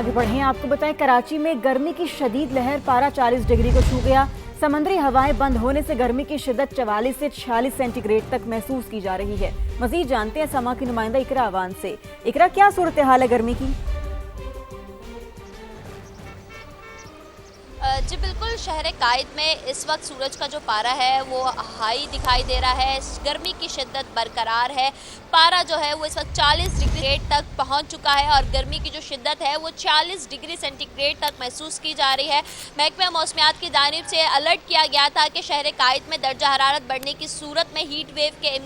आगे बढ़े, आपको बताएं कराची में गर्मी की शदीद लहर, पारा 40 डिग्री को छू गया। समुद्री हवाएं बंद होने से गर्मी की शिद्दत 44 से 46 सेंटीग्रेड तक महसूस की जा रही है। मजीद जानते हैं समा की नुमाइंदा इकरा अवान से। इकरा, क्या सूरत हाल है गर्मी की? जी बिल्कुल, शहर कायद में इस वक्त सूरज का जो पारा है वो हाई दिखाई दे रहा है। गर्मी की शिद्दत बरकरार है। पारा जो है वो इस वक्त 40 डिग्री तक पहुंच चुका है और गर्मी की जो शिद्दत है वो 40 डिग्री सेंटीग्रेड तक महसूस की जा रही है। महकमा मौसमियात की जानिब से अलर्ट किया गया था कि शहर कायद में दर्जा हरारत बढ़ने की सूरत में हीट वेव के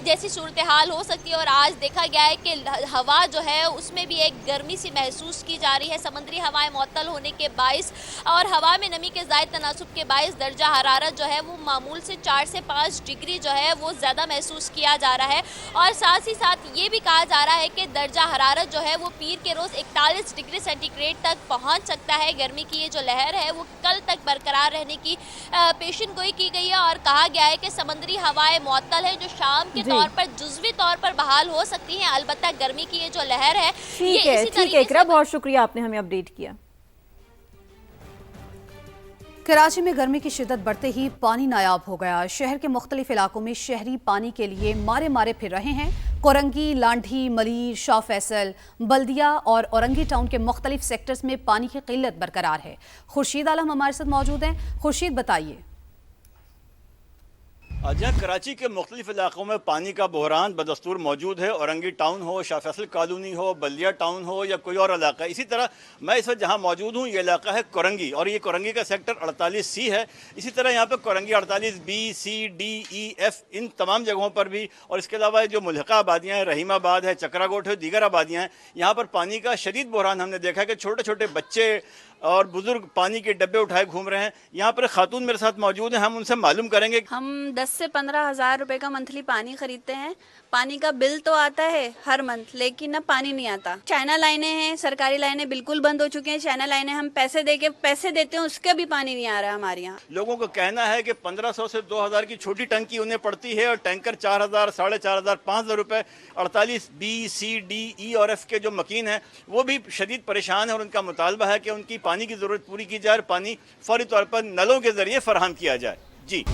जैसी सूरत हाल हो सकती है। और आज देखा गया है कि हवा जो है उसमें भी एक गर्मी सी महसूस की जा रही है। समुद्री हवाएं मुअत्तल होने के बाइस और हवा में नमी के ज़ायद तनासुब के बाइस दर्जा हरारत जो है वो मामूल से 4 से 5 डिग्री जो है वो ज़्यादा महसूस किया जा रहा है। और साथ ही साथ ये भी कहा जा रहा है कि दर्जा हरारत जो है वो पीर के रोज़ 41 डिग्री सेंटीग्रेड तक पहुंच सकता है। गर्मी की ये जो लहर है वो कल तक बरकरार रहने की पेशन गोई की गई है और कहा गया है कि समुद्री हवाएं मुअत्तल है जो शाम के तौर पर जुज़वी तौर पर बहाल हो सकती हैं। अलबत्ता गर्मी की ये जो लहर है ठीक है इकरा, बहुत शुक्रिया, आपने हमें अपडेट किया। कराची में गर्मी की शिद्दत बढ़ते ही पानी नायाब हो गया। शहर के मुख्तलिफ इलाकों में शहरी पानी के लिए मारे मारे फिर रहे हैं। कोरंगी, लांढी, मलीर, शाह फैसल, बल्दिया और औरंगी टाउन के मुख्तलिफ सेक्टर्स में पानी की किल्लत बरकरार है। खुर्शीद आलम हमारे साथ मौजूद हैं। खुर्शीद, बताइए। जहाँ कराची के मुख्तलिफ इलाकों में पानी का बहरान बदस्तूर मौजूद है। औरंगी टाउन हो, शाह फैसल कॉलोनी हो, बल्दिया टाउन हो या कोई और इलाका। इसी तरह मैं इस वक्त जहाँ मौजूद हूँ ये इलाका है कोरंगी और ये कोरंगी का सेक्टर 48C है। इसी तरह यहाँ पर Korangi 48B, C, D, E, F इन तमाम जगहों पर भी, और इसके अलावा जो मुल्हका आबादियाँ हैं, रहीमाबाद है, चक्रागोट है, दीगर आबादियाँ हैं, यहाँ पर पानी का शदीद बहरान हमने देखा कि छोटे छोटे बच्चे और बुजुर्ग पानी के डब्बे उठाए घूम रहे हैं। यहाँ पर खातून मेरे साथ मौजूद हैं, हम उनसे मालूम करेंगे। हम 10 से 15 हज़ार रुपए का मंथली पानी खरीदते हैं। पानी का बिल तो आता है हर मंथ, लेकिन ना पानी नहीं आता। चाइना लाइनें हैं, सरकारी लाइनें बिल्कुल बंद हो चुकी हैं। चाइना लाइनें हम पैसे देते हैं, उसका भी पानी नहीं आ रहा है हमारे यहाँ। लोगों का कहना है कि 1500 से 2000 की छोटी टंकी उन्हें पड़ती है और टैंकर 4000, 4500, 5000 रुपए। 48B, C, D, E और F के जो मकीन हैं वो भी शदीद परेशान है और उनका मुतालबा है कि उनकी पानी की ज़रूरत पूरी की जाए और पानी फौरी तौर पर नलों के जरिए फराहम किया जाए। जी,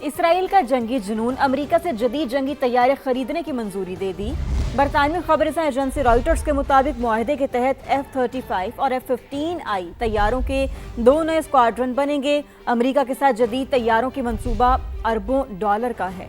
इसराइल का जंगी जुनून, अमेरिका से जदीद जंगी तैयारे खरीदने की मंजूरी दे दी। बरतानवी खबरसां एजेंसी रॉयटर्स के मुताबिक मुआहदे के तहत F-35 और F-15I तैयारों के 2 नए स्क्वाड्रन बनेंगे। अमेरिका के साथ जदीद तैयारों की मंसूबा अरबों डॉलर का है।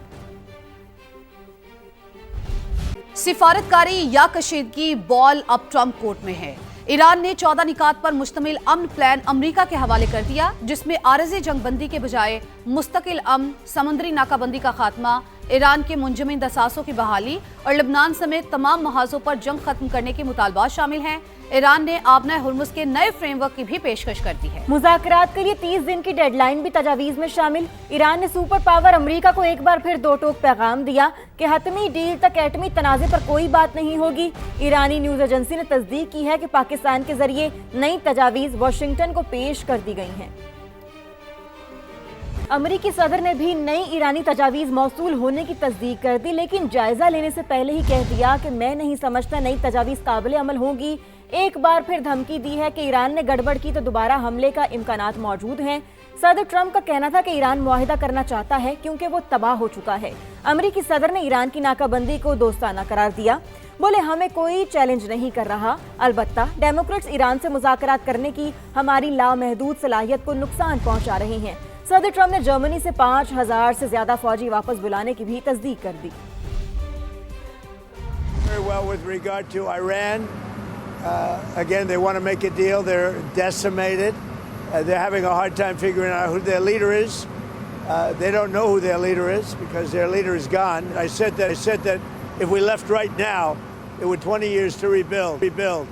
सिफारतकारी या कशीदगी, बॉल अब ट्रंप कोर्ट में है। ईरान ने 14 निकात पर मुश्तमिल अमन प्लान अमेरिका के हवाले कर दिया, जिसमें आरज़ी जंगबंदी के बजाय मुस्तकिल अमन, समुद्री नाकाबंदी का खात्मा, ईरान के मुंजमद असासों की बहाली और लबनान समेत तमाम महाजों पर जंग खत्म करने के मुतालबात शामिल हैं। ईरान ने आबना हुर्मुज़ के नए फ्रेमवर्क की भी पेशकश कर दी है। मुज़ाकरात के लिए 30 दिन की डेडलाइन भी तजावीज़ में शामिल। ईरान ने सुपर पावर अमेरिका को एक बार फिर दो टोक पैगाम दिया कि हतमी डील तक एटमी तनाज़े पर कोई बात नहीं होगी। ईरानी न्यूज़ एजेंसी ने तस्दीक की है कि पाकिस्तान के जरिए नई तजावीज़ वाशिंगटन को पेश कर दी गई हैं। अमेरिकी सदर ने भी नई ईरानी तजावीज़ मौसूल होने की तस्दीक कर दी, लेकिन जायजा लेने से पहले ही कह दिया कि मैं नहीं समझता नई तजावीज़ काबिल अमल होंगी। एक बार फिर धमकी दी है कि ईरान ने गड़बड़ की तो दोबारा हमले का इम्कानात मौजूद हैं। सदर ट्रंप का कहना था कि ईरान मुआहिदा करना चाहता है क्योंकि वो तबाह हो चुका है। अमेरिकी सदर ने ईरान की नाकाबंदी को दोस्ताना करार दिया। बोले, हमें कोई चैलेंज नहीं कर रहा, अलबत्ता डेमोक्रेट्स ईरान से मुज़ाकरात करने की हमारी लामहदूद सलाहियत को नुकसान पहुंचा रहे हैं। सदर ट्रंप ने जर्मनी से 5000 से ज्यादा फौजी वापस बुलाने की भी तस्दीक कर दी। Again, they want to make a deal. They're decimated. They're having a hard time figuring out who their leader is. They don't know who their leader is because their leader is gone. I said that if we left right now, it would 20 years to rebuild.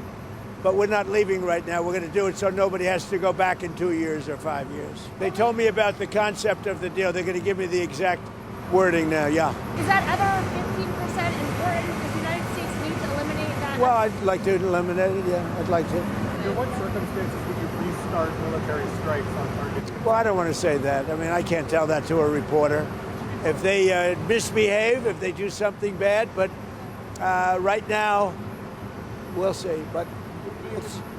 But we're not leaving right now. We're going to do it so nobody has to go back in 2 years or 5 years. They told me about the concept of the deal. They're going to give me the exact wording now. Yeah. Is that other 15% important? Does the United States need to eliminate that? Well, I'd like to eliminate it. Yeah, I'd like to. Under what circumstances would you please start military strikes on targets? Well, I don't want to say that. I mean, I can't tell that to a reporter. If they misbehave, if they do something bad, but right now, we'll see. But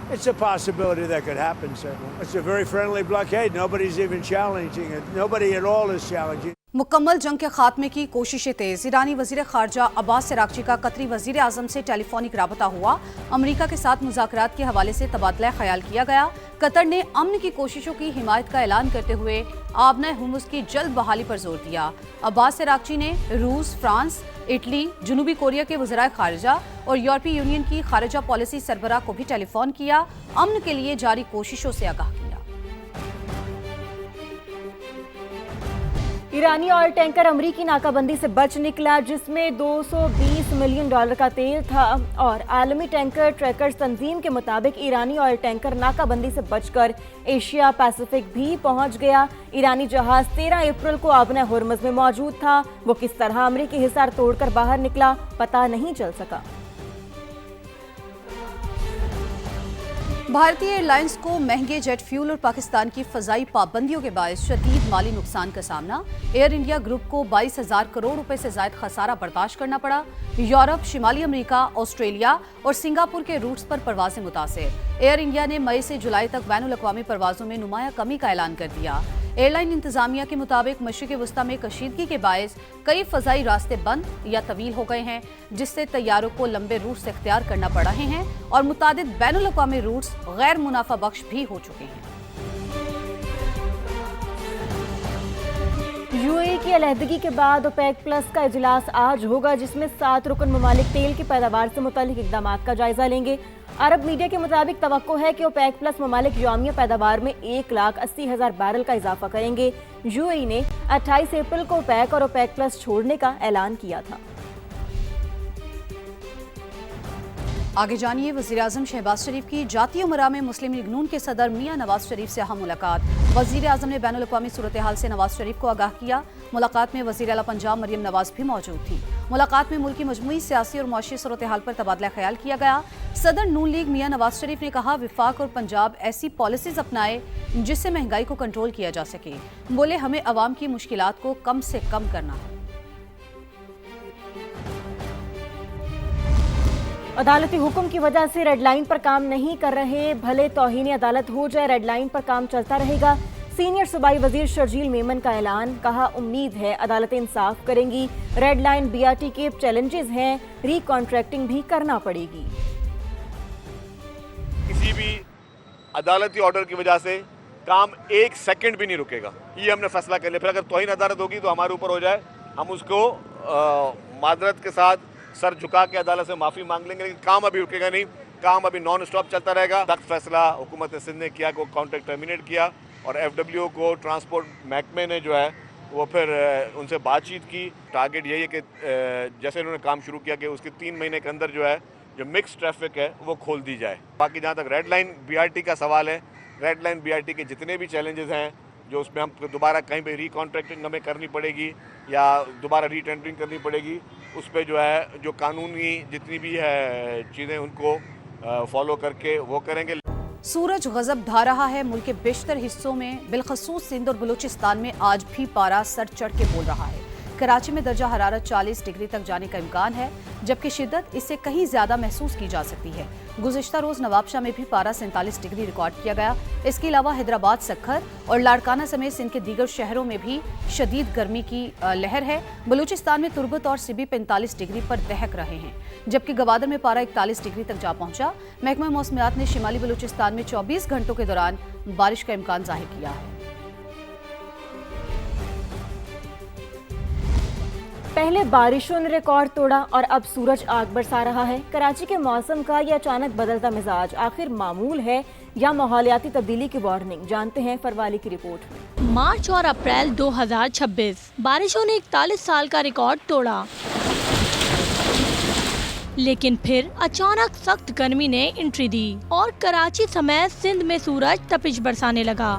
It's a possibility that could happen, certainly. It's a very friendly blockade. Nobody's even challenging it. Nobody at all is challenging. मुकम्मल जंग के खात्मे की कोशिशें तेज। ईरानी वजीर खारजा Abbas Araghchi का कतरी वजीर आजम से टेलीफोनिक राबता हुआ। अमरीका के साथ मुज़ाकरात के हवाले से तबादला ख्याल किया गया। कतर ने अमन की कोशिशों की हिमायत का ऐलान करते हुए आबना हुमुस की जल्द बहाली पर जोर दिया। अब्बास अरागची ने रूस, फ्रांस, इटली, जनूबी कोरिया के वज़राए खारजा और यूरोपीय यूनियन की खारजा पॉलिसी सरबराह को भी टेलीफोन किया। अमन के लिए जारी कोशिशों से आगाह किया। ईरानी ऑयल टैंकर अमरीकी नाकाबंदी से बच निकला, जिसमें $220 मिलियन का तेल था। और आलमी टैंकर ट्रैकर्स तंजीम के मुताबिक ईरानी ऑयल टैंकर नाकाबंदी से बचकर एशिया पैसिफिक भी पहुंच गया। ईरानी जहाज 13 अप्रैल को आबना हुर्मुज़ में मौजूद था। वो किस तरह अमरीकी हिसार तोड़कर बाहर निकला, पता नहीं चल सका। भारतीय एयरलाइंस को महंगे जेट फ्यूल और पाकिस्तान की फजाई पाबंदियों के बायस शदीद माली नुकसान का सामना। एयर इंडिया ग्रुप को 22,000 करोड़ रुपए से ज्यादा खसारा बर्दाश्त करना पड़ा। यूरोप, शिमाली अमेरिका, ऑस्ट्रेलिया और सिंगापुर के रूट्स पर परवाजें मुतासिर। एयर इंडिया ने मई से जुलाई तक बैनुल अक़वामी परवाजों में नुमाया कमी का ऐलान कर दिया। एयरलाइन इंतजामिया के मुताबिक मशरिक़ वस्ता में कशीदगी के बायस कई फजाई रास्ते बंद या तवील हो गए हैं, जिससे तैयारों को लंबे रूट्स इख्तियार करना पड़ रहे हैं और मुतादिद बैनुल अक़वामी रूट्स गैर मुनाफा बख्श भी हो चुके हैं। यूएई की अलहदगी के बाद ओपेक प्लस का इजलास आज होगा, जिसमें 7 रुकन ममालिक तेल की पैदावार से मुतालिक इक़दामात का जायजा लेंगे। अरब मीडिया के मुताबिक तवक्को है कि ओपेक प्लस ममालिक यौमिया पैदावार में 1,80,000 बैरल का इजाफा करेंगे। यूएई ने 28 अप्रैल को ओपेक और ओपेक प्लस छोड़ने का ऐलान किया था। आगे जानिए, वज़ीर आज़म शहबाज शरीफ की जाती उमरा में मुस्लिम लीग नून के सदर मियां नवाज शरीफ से अहम मुलाकात। वज़ीर आज़म ने बैनुल अक़वामी सूरत हाल से नवाज शरीफ को आगाह किया। मुलाकात में वज़ीर आला पंजाब मरियम नवाज भी मौजूद थी। मुलाकात में मुल्क की मजमूई सियासी और मुआशी सूरत हाल पर तबादला ख्याल किया गया। सदर नून लीग मियां नवाज शरीफ ने कहा, विफाक और पंजाब ऐसी पॉलिसीज अपनाए जिससे महंगाई को कंट्रोल किया जा सके। बोले, हमें अवाम की मुश्किलात को कम से कम करना है। अदालती हुक्म की वजह से रेड लाइन पर काम नहीं कर रहे, भले तौहीन अदालत हो जाए, रेड लाइन पर काम चलता रहेगा। सीनियर सूबाई वजीर शर्जील मेमन का ऐलान, कहा उम्मीद है अदालतें इंसाफ करेंगी। रेड लाइन बीआरटी के चैलेंजेस हैं, रिकॉन्ट्रैक्टिंग भी करना पड़ेगी। किसी भी अदालती ऑर्डर की वजह से काम 1 सेकंड भी नहीं रुकेगा, ये हमने फैसला कर लिया। फिर अगर तौहीन अदालत होगी तो हमारे ऊपर हो जाए, हम उसको मादरत के साथ सर झुका के अदालत से माफ़ी मांग लेंगे, लेकिन काम अभी रुकेगा नहीं। काम अभी नॉन स्टॉप चलता रहेगा। सख्त फैसला हुकूमत सिंध ने किया को कॉन्ट्रैक्ट टर्मिनेट किया और FWO को ट्रांसपोर्ट महकमे ने जो है वो फिर उनसे बातचीत की। टारगेट यही है कि जैसे उन्होंने काम शुरू किया कि उसके 3 महीने के अंदर जो है जो मिक्स ट्रैफिक है वो खोल दी जाए। बाकी जहाँ तक रेड लाइन BRT का सवाल है, रेड लाइन BRT के जितने भी चैलेंजेस हैं जो उसमें हम दोबारा कहीं पे रिकॉन्ट्रैक्टिंग हमें करनी पड़ेगी या दोबारा रीटेंडरिंग करनी पड़ेगी, उस पर जो है जो कानूनी जितनी भी है चीज़ें उनको फॉलो करके वो करेंगे। सूरज गजब ढा रहा है। मुल्क के बेशतर हिस्सों में बिलखसूस सिंध और बलूचिस्तान में आज भी पारा सर चढ़ के बोल रहा है। कराची में दर्जा हरारत 40 डिग्री तक जाने का इम्कान है, जबकि शिद्दत इससे कहीं ज्यादा महसूस की जा सकती है। गुज़िश्ता रोज नवाबशाह में भी पारा 47 डिग्री रिकॉर्ड किया गया। इसके अलावा हैदराबाद, सक्खर और लाड़काना समेत सिंध के दीगर शहरों में भी शदीद गर्मी की लहर है। बलूचिस्तान में तुर्बत और सिबी 45 डिग्री पर दहक रहे हैं, जबकि गवादर में पारा 41 डिग्री तक जा पहुंचा। महकमा मौसमियात ने शिमाली बलूचिस्तान में 24 घंटों के दौरान बारिश का इम्कान जाहिर किया है। पहले बारिशों ने रिकॉर्ड तोड़ा और अब सूरज आग बरसा रहा है। कराची के मौसम का यह अचानक बदलता मिजाज आखिर मामूल है या माहौलियाती तब्दीली की वार्निंग, जानते हैं फरवाली की रिपोर्ट में। मार्च और अप्रैल 2026 बारिशों ने 41 साल का रिकॉर्ड तोड़ा, लेकिन फिर अचानक सख्त गर्मी ने एंट्री दी और कराची समेत सिंध में सूरज तपिश बरसाने लगा।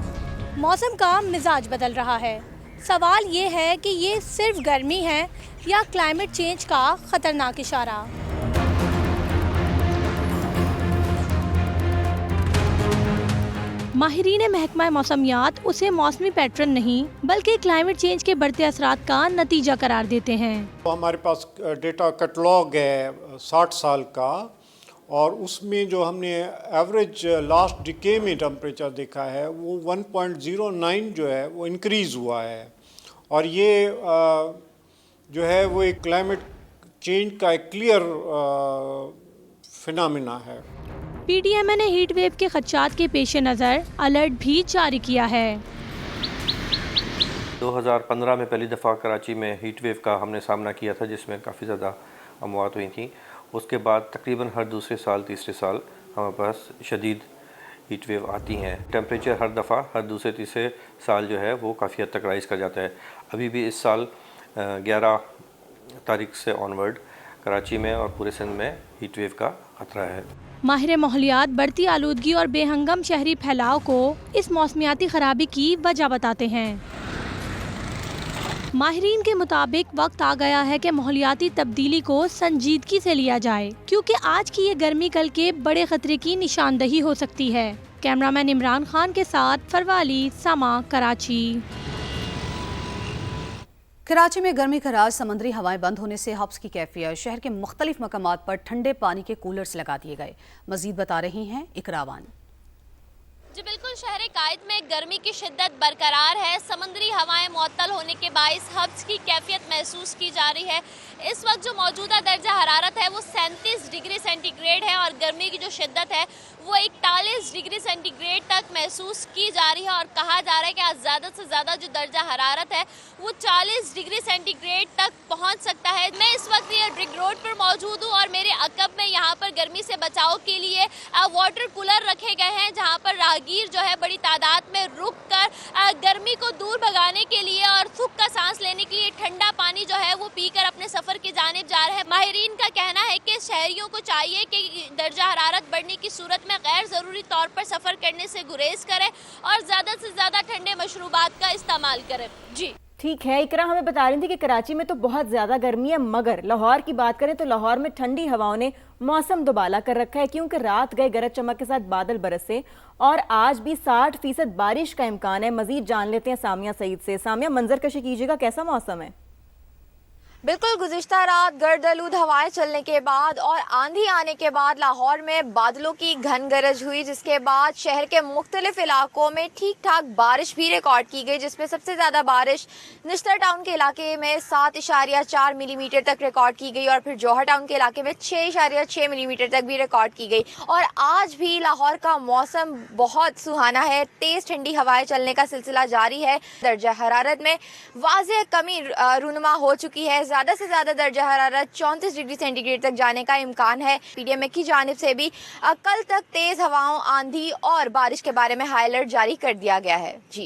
मौसम का मिजाज बदल रहा है। सवाल ये है कि ये सिर्फ गर्मी है या क्लाइमेट चेंज का खतरनाक इशारा। माहिरीन महकमा मौसमियात उसे मौसमी पैटर्न नहीं बल्कि क्लाइमेट चेंज के बढ़ते असरात का नतीजा करार देते हैं। तो हमारे पास डेटा कैटलॉग है 60 साल का, और उसमें जो हमने एवरेज लास्ट डिके में टेम्परेचर देखा है वो 1.09 जो है वो इंक्रीज़ हुआ है। और ये जो है वो एक क्लाइमेट चेंज का एक क्लियर फिनोमेना है। पीडीएमए ने हीट वेव के खदशात के पेश नज़र अलर्ट भी जारी किया है। 2015 में पहली दफ़ा कराची में हीट वेव का हमने सामना किया था, जिसमें काफ़ी ज़्यादा अमवात हुई थी। उसके बाद तकरीबन हर दूसरे साल तीसरे साल हमारे पास शदीद हीट वेव आती हैं। टेम्परेचर हर दफ़ा हर दूसरे तीसरे साल जो है वो काफ़ी हद तक राइज़ कर जाता है। अभी भी इस साल 11 तारीख से ऑनवर्ड कराची में और पूरे सिंध में हीट वेव का खतरा है। माहिर माहौलियात बढ़ती आलूदगी और बेहंगम शहरी फैलाव को इस मौसमियाती खराबी की वजह बताते हैं। माहिरीन के मुताबिक वक्त आ गया है कि माहौलियाती तब्दीली को संजीदगी से लिया जाए, क्योंकि आज की ये गर्मी कल के बड़े खतरे की निशानदही हो सकती है। कैमरामैन इमरान खान के साथ फरवाली, समा, कराची। कराची में गर्मी का राज समुद्री हवाएं बंद होने से हब्स की कैफियत। शहर के मुख्तलिफ मकामात पर ठंडे पानी के कूलर्स लगा दिए गए। मजीद बता रही हैं इकरावान। जी बिल्कुल, शहर कायद में गर्मी की शिद्दत बरकरार है। समुद्री हवाएं मुअत्तल होने के बाइस हब्स की कैफियत महसूस की जा रही है। इस वक्त जो मौजूदा दर्जा हरारत है वो 37 डिग्री सेंटीग्रेड है और गर्मी की जो शिद्दत है वो 41 डिग्री सेंटीग्रेड तक महसूस की जा रही है। और कहा जा रहा है कि आज ज़्यादा से ज़्यादा जो दर्जा हरारत है वो 40 डिग्री सेंटीग्रेड तक पहुँच सकता है। मैं इस वक्त ये ब्रिक रोड पर मौजूद हूँ और मेरे अकब में यहाँ पर गर्मी से बचाव के लिए वाटर कूलर रखे गए हैं, जहाँ पर राहगीर जो है बड़ी तादाद में रुक कर गर्मी को दूर भगाने के लिए और सुख का सांस लेने के लिए ठंडा पानी जो है वो पीकर अपने सफ़र की जानिब जा रहे हैं। माहिरीन का कहना है कि शहरियों को चाहिए कि दर्जा हरारत बढ़ने की सूरत में गैर ज़रूरी तौर पर सफ़र करने से गुरेज करें और ज़्यादा से ज़्यादा ठंडे मशरूबात का इस्तेमाल करें। जी ठीक है, इकरा हमें बता रही थी कि कराची में तो बहुत ज़्यादा गर्मी है, मगर लाहौर की बात करें तो लाहौर में ठंडी हवाओं ने मौसम दुबाला कर रखा है, क्योंकि रात गए गरज चमक के साथ बादल बरसे और आज भी 60% बारिश का इम्कान है। मजीद जान लेते हैं सामिया सईद से। सामिया, मंजर कशी कीजिएगा, कैसा मौसम है? बिल्कुल, गुज़िश्ता रात गर्द-आलूद हवाएं चलने के बाद और आंधी आने के बाद लाहौर में बादलों की घन गरज हुई, जिसके बाद शहर के मुख्तलिफ इलाकों में ठीक ठाक बारिश भी रिकॉर्ड की गई, जिसमें सबसे ज़्यादा बारिश निश्तर टाउन के इलाके में 7.4 मिलीमीटर तक रिकॉर्ड की गई और फिर जौहर टाउन के इलाके में 6.6 मिलीमीटर तक भी रिकॉर्ड की गई। और आज भी लाहौर का मौसम बहुत सुहाना है, तेज़ ठंडी हवाएं चलने का सिलसिला जारी है। दर्जा हरारत में वाज़ेह कमी रूनुमा हो चुकी है। ज़्यादा से ज़्यादा दर्जा हरारत 34 डिग्री सेंटीग्रेड तक जाने का इम्कान है। पीडीएमए की जानिब से भी कल तक तेज़ हवाओं, आंधी और बारिश के बारे में हाई अलर्ट जारी कर दिया गया है। जी।